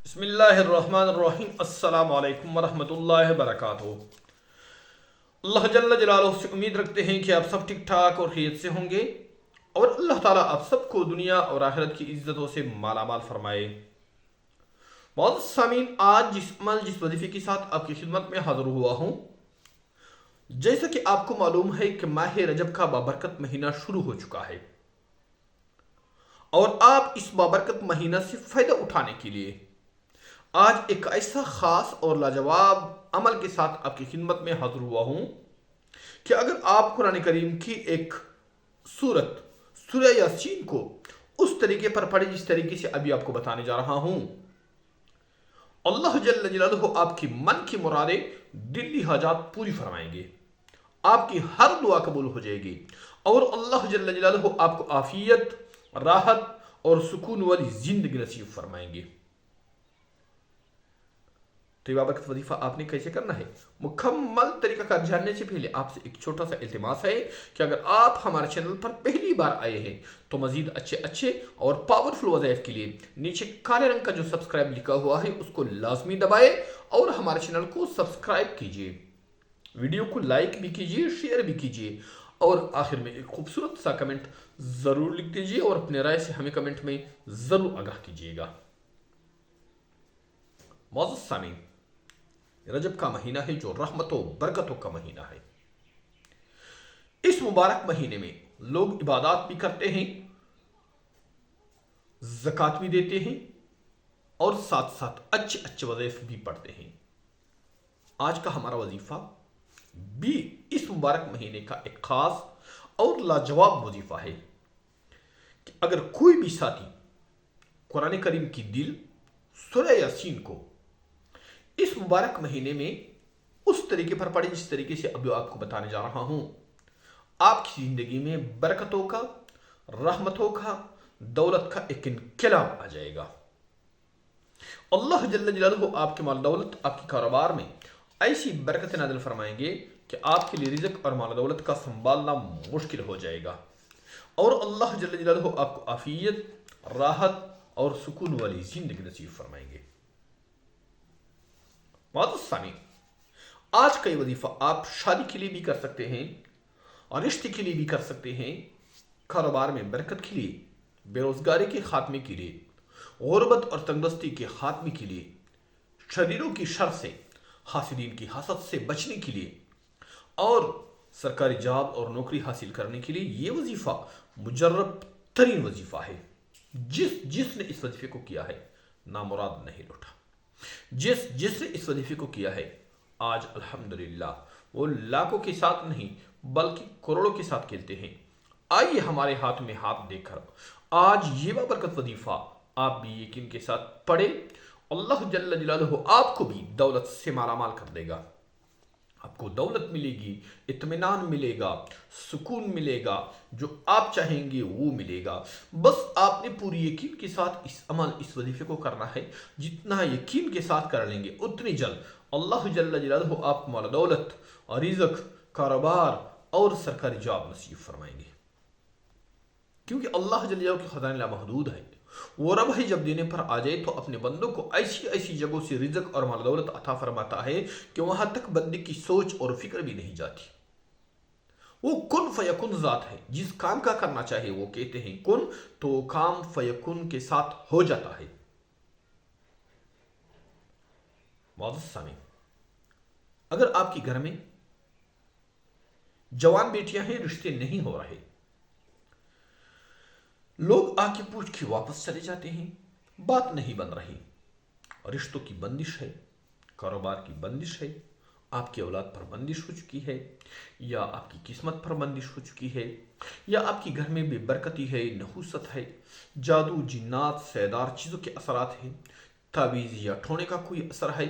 بسم اللہ الرحمن الرحیم السلام علیکم ورحمۃ اللہ وبرکاتہ۔ اللہ جل جلالہ سے امید رکھتے ہیں کہ آپ سب ٹھیک ٹھاک اور خیریت سے ہوں گے اور اللہ تعالیٰ آپ سب کو دنیا اور آخرت کی عزتوں سے مالا مال فرمائے۔ معزز سامعین، آج جس وظیفے کے ساتھ آپ کی خدمت میں حاضر ہوا ہوں، جیسا کہ آپ کو معلوم ہے کہ ماہ رجب کا بابرکت مہینہ شروع ہو چکا ہے اور آپ اس بابرکت مہینہ سے فائدہ اٹھانے کے لیے آج ایک ایسا خاص اور لاجواب عمل کے ساتھ آپ کی خدمت میں حاضر ہوا ہوں کہ اگر آپ قرآن کریم کی ایک سورت سورہ یاسین کو اس طریقے پر پڑھیں جس طریقے سے ابھی آپ کو بتانے جا رہا ہوں، اللہ جل جلالہ آپ کی من کی مرادیں، دلی حاجات پوری فرمائیں گے، آپ کی ہر دعا قبول ہو جائے گی اور اللہ جل جلالہ آپ کو عافیت، راحت اور سکون والی زندگی نصیب فرمائیں گے۔ تو یہ بابرکت وظیفہ آپ نے کیسے کرنا ہے، مکمل طریقہ کار جاننے سے پہلے آپ سے ایک چھوٹا سا التماس ہے کہ اگر آپ ہمارے چینل پر پہلی بار آئے ہیں تو مزید اچھے اور پاورفل وظائف کے لیے نیچے کالے رنگ کا جو سبسکرائب لکھا ہوا ہے اس کو لازمی دبائیں اور ہمارے چینل کو سبسکرائب کیجیے، ویڈیو کو لائک بھی کیجیے، شیئر بھی کیجیے اور آخر میں ایک خوبصورت سا کمنٹ ضرور لکھ دیجیے اور اپنے رائے سے ہمیں کمنٹ میں ضرور آگاہ کیجیے گا۔ معزز سامعین، رجب کا مہینہ ہے جو رحمتوں برکتوں کا مہینہ ہے۔ اس مبارک مہینے میں لوگ عبادات بھی کرتے ہیں، زکوٰۃ بھی دیتے ہیں اور ساتھ ساتھ اچھے وظائف بھی پڑھتے ہیں۔ آج کا ہمارا وظیفہ بھی اس مبارک مہینے کا ایک خاص اور لاجواب وظیفہ ہے کہ اگر کوئی بھی ساتھی قرآن کریم کی دل سورہ یاسین کو اس مبارک مہینے میں اس طریقے پر پڑھیں جس طریقے سے ابھی آپ کو بتانے جا رہا ہوں، آپ کی زندگی میں برکتوں کا، رحمتوں کا، دولت کا ایک انقلاب آ جائے گا۔ اللہ جل جلالہ آپ کے مال دولت، آپ کے کاروبار میں ایسی برکت نازل فرمائیں گے کہ آپ کے لیے رزق اور مال دولت کا سنبھالنا مشکل ہو جائے گا اور اللہ جل جلالہ آپ کو عافیت، راحت اور سکون والی زندگی نصیب فرمائیں گے۔ معزز سامعین، آج کا یہ وظیفہ آپ شادی کے لیے بھی کر سکتے ہیں اور رشتے کے لیے بھی کر سکتے ہیں، کاروبار میں برکت کے لیے، بے روزگاری کے خاتمے کے لیے، غربت اور تنگدستی کے خاتمے کے لیے، شریروں کی شر سے، حاسدین کی حسد سے بچنے کے لیے اور سرکاری جاب اور نوکری حاصل کرنے کے لیے یہ وظیفہ مجرب ترین وظیفہ ہے۔ جس نے اس وظیفے کو کیا ہے نامراد نہیں لوٹا، جس نے اس وظیفے کو کیا ہے آج الحمدللہ وہ لاکھوں کے ساتھ نہیں بلکہ کروڑوں کے ساتھ کھیلتے ہیں۔ آئیے ہمارے ہاتھ میں ہاتھ دے کر آج یہ بابرکت وظیفہ آپ بھی یقین کے ساتھ پڑھیں، اللہ جل جلالہ آپ کو بھی دولت سے مالا مال کر دے گا، آپ کو دولت ملے گی، اطمینان ملے گا، سکون ملے گا، جو آپ چاہیں گے وہ ملے گا۔ بس آپ نے پوری یقین کے ساتھ اس وظیفے کو کرنا ہے، جتنا یقین کے ساتھ کر لیں گے اتنی جلد اللہ جل جلالہ آپ کو مال دولت اور رزق، کاروبار اور سرکاری جاب نصیب فرمائیں گے، کیونکہ اللہ جل جلالہ کی خزانہ لامحدود ہے۔ وہ رب ہے جب دینے پر آ جائے تو اپنے بندوں کو ایسی جگہوں سے رزق اور مال دولت عطا فرماتا ہے کہ وہاں تک بندے کی سوچ اور فکر بھی نہیں جاتی۔ وہ کن فیکن ذات ہے، جس کام کا کرنا چاہے وہ کہتے ہیں کن تو وہ کام فیکن کے ساتھ ہو جاتا ہے۔ معزز سامعین، اگر آپ کے گھر میں جوان بیٹیاں ہیں، رشتے نہیں ہو رہے، لوگ آ کے پوچھ کے واپس چلے جاتے ہیں، بات نہیں بن رہی، رشتوں کی بندش ہے، کاروبار کی بندش ہے، آپ کی اولاد پر بندش ہو چکی ہے، یا آپ کی قسمت پر بندش ہو چکی ہے، یا آپ کے گھر میں بے برکتی ہے، نحوست ہے، جادو، جنات، سیدار چیزوں کے اثرات ہیں، تعویذ یا ٹھونے کا کوئی اثر ہے،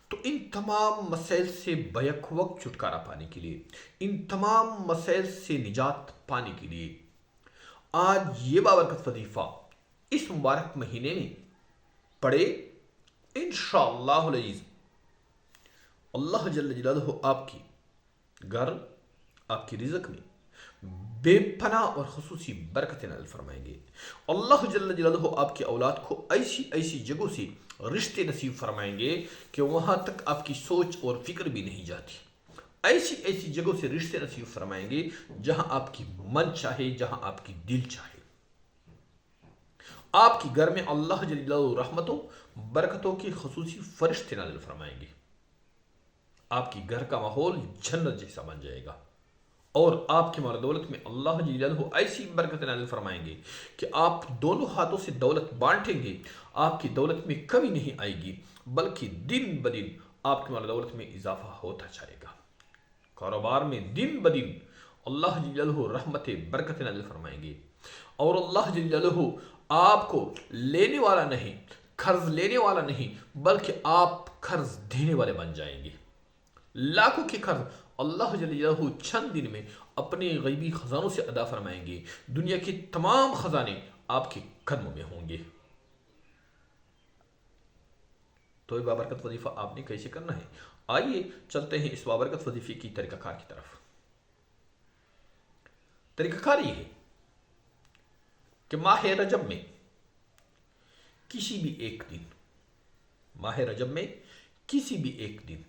تو ان تمام مسائل سے بیک وقت چھٹکارا پانے کے لیے، ان تمام مسائل سے نجات پانے کے لیے آج یہ بابرکت وظیفہ اس مبارک مہینے میں پڑھے، انشاءاللہ العزیز اللہ جل جلالہ آپ کی گھر، آپ کی رزق میں بے پناہ اور خصوصی برکتیں نازل فرمائیں گے۔ اللہ جل جلالہ آپ کی اولاد کو ایسی ایسی جگہوں سے رشتے نصیب فرمائیں گے کہ وہاں تک آپ کی سوچ اور فکر بھی نہیں جاتی۔ ایسی ایسی جگہوں سے رشتے نصیب فرمائیں گے جہاں آپ کی من چاہے، جہاں آپ کی دل چاہے۔ آپ کے گھر میں اللہ جل جلالہ رحمتوں برکتوں کی خصوصی فرشتے نازل فرمائیں گے۔ آپ کی گھر کا ماحول جنت جیسا بن جائے گا، اور آپ کی مال دولت میں اللہ جل جلالہ ایسی برکت نازل فرمائیں گے کہ آپ دونوں ہاتھوں سے دولت بانٹیں گے، آپ کی دولت میں کمی نہیں آئے گی، بلکہ دن بدن آپ کی مال دولت میں اضافہ ہوتا جائے گا۔ کاروبار میں دن بدن اللہ جل جلالہ رحمت برکت نازل فرمائیں گے، اور اللہ جل جلالہ آپ کو لینے والا نہیں، قرض لینے والا نہیں، بلکہ آپ قرض دینے والے بن جائیں گے۔ لاکھوں کے قرض اللہ جل جلالہ چند دن میں اپنے غیبی خزانوں سے ادا فرمائیں گے۔ دنیا کے تمام خزانے آپ کے قدموں میں ہوں گے۔ تو یہ بابرکت وظیفہ آپ نے کیسے کرنا ہے؟ آئیے چلتے ہیں اس بابرکت وظیفے کی طریقہ کار کی طرف۔ طریقہ کار یہ ہے کہ ماہ رجب میں کسی بھی ایک دن، ماہ رجب میں کسی بھی ایک دن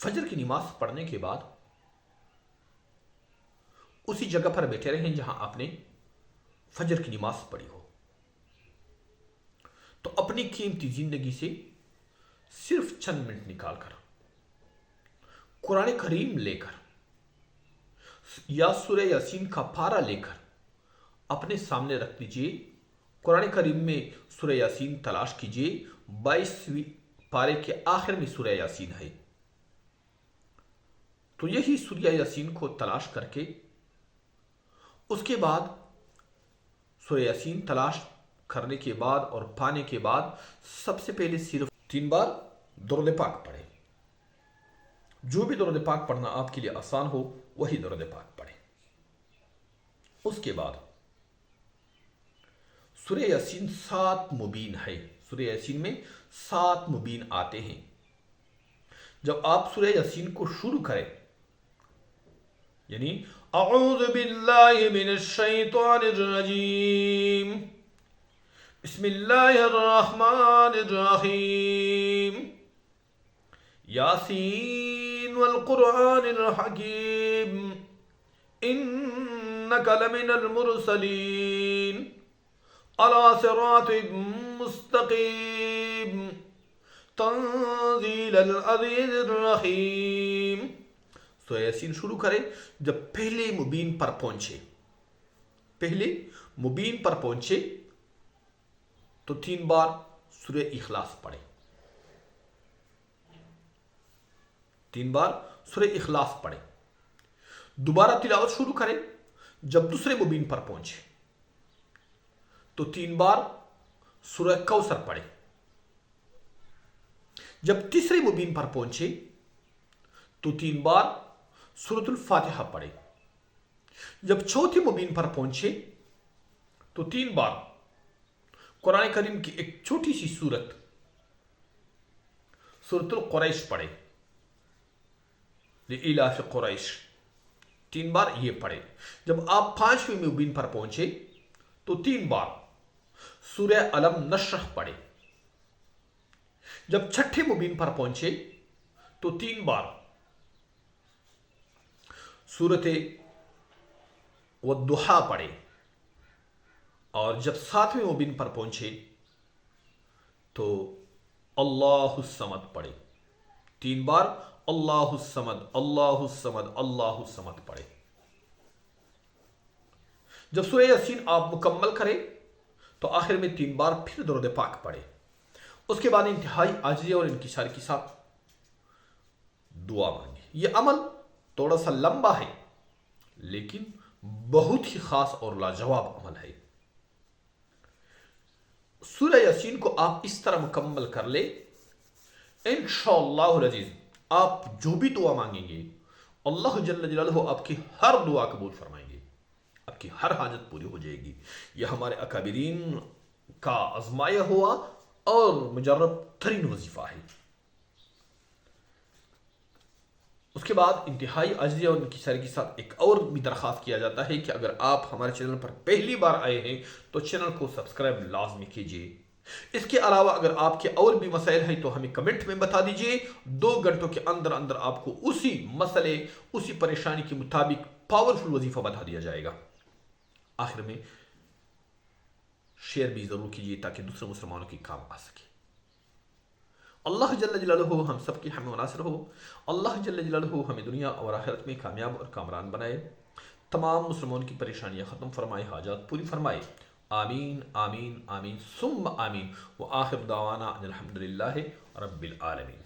فجر کی نماز پڑھنے کے بعد اسی جگہ پر بیٹھے رہیں جہاں آپ نے فجر کی نماز پڑھی ہو۔ تو اپنی قیمتی زندگی سے صرف چند منٹ نکال کر قرآن کریم لے کر یا سورہ یاسین کا پارہ لے کر اپنے سامنے رکھ دیجئے۔ قرآن کریم میں سورہ یاسین تلاش کیجئے، 22ویں پارے کے آخر میں سورہ یاسین ہے، تو یہی سورہ یاسین کو تلاش کر کے اس کے بعد سورہ یاسین تلاش کرنے کے بعد اور پانے کے بعد سب سے پہلے صرف 3 بار درود پاک پڑھیں۔ جو بھی درود پاک پڑھنا آپ کے لیے آسان ہو وہی درود پاک پڑھیں۔ اس کے بعد سورہ یاسین 7 مبین ہے، سورہ یاسین میں 7 مبین آتے ہیں۔ جب آپ سورہ یاسین کو شروع کریں، یعنی اعوذ باللہ من الشیطان الرجیم، بسم اللہ الرحمن الرحیم، یاسین والقرآن الحکیم، انک لمن المرسلین علی صراط مستقیم تنزیل العزیز الرحیم۔ سورہ یاسین شروع کریں، جب پہلے مبین پر پہنچے، پہلے مبین پر پہنچے تو 3 بار سورہ اخلاص پڑھیں، 3 بار سورہ اخلاص پڑھیں۔ دوبارہ تلاوت شروع کریں، جب دوسرے مبین پر پہنچے تو 3 بار سورہ کوثر پڑھیں۔ جب تیسرے مبین پر پہنچے تو 3 بار سورۃ الفاتحہ پڑھیں۔ جب چوتھے مبین پر پہنچے تو 3 بار قرآن کریم کی ایک چھوٹی سی سورت سورۃ القریش پڑھیں، لإلاف قریش، 3 بار یہ پڑھیں۔ جب آپ 5ویں مبین پر پہنچے تو 3 بار سورہ الم نشرح پڑھیں۔ جب 6 مبین پر پہنچے تو 3 بار سورۃ والضحیٰ پڑھیں، اور جب 7ویں مبین پر پہنچے تو اللہ الصمد پڑھیں، 3 بار اللہ الصمد اللہ الصمد اللہ الصمد پڑھیں۔ جب سورہ یاسین آپ مکمل کریں تو آخر میں 3 بار پھر درود پاک پڑھیں۔ اس کے بعد انتہائی عاجزی اور انکسار کے ساتھ دعا مانگیں۔ یہ عمل تھوڑا سا لمبا ہے لیکن بہت ہی خاص اور لاجواب عمل ہے۔ سورہ یاسین کو آپ اس طرح مکمل کر لیں، انشاءاللہ العزیز آپ جو بھی دعا مانگیں گے اللہ جل جلالہ آپ کی ہر دعا قبول فرمائیں گے، آپ کی ہر حاجت پوری ہو جائے گی۔ یہ ہمارے اکابرین کا آزمایا ہوا اور مجرب ترین وظیفہ ہے۔ اس کے بعد انتہائی عاجزی اور انکساری کے ساتھ ایک اور بھی درخواست کیا جاتا ہے کہ اگر آپ ہمارے چینل پر پہلی بار آئے ہیں تو چینل کو سبسکرائب لازمی کیجیے۔ اس کے علاوہ اگر آپ کے اور بھی مسائل ہیں تو ہمیں کمنٹ میں بتا دیجیے، 2 گھنٹوں کے اندر اندر آپ کو اسی مسئلے، اسی پریشانی کے مطابق پاورفل وظیفہ بتا دیا جائے گا۔ آخر میں شیئر بھی ضرور کیجیے تاکہ دوسرے مسلمانوں کے کام آ سکے۔ اللہ جل جلالہ ہم سب کی حمایت و ناصر ہو۔ اللہ جل جلالہ ہمیں دنیا اور آخرت میں کامیاب اور کامران بنائے، تمام مسلمانوں کی پریشانیاں ختم فرمائے، حاجات پوری فرمائے۔ آمین آمین آمین ثم آمین، وآخر دعوانا ان الحمد للہ رب العالمین۔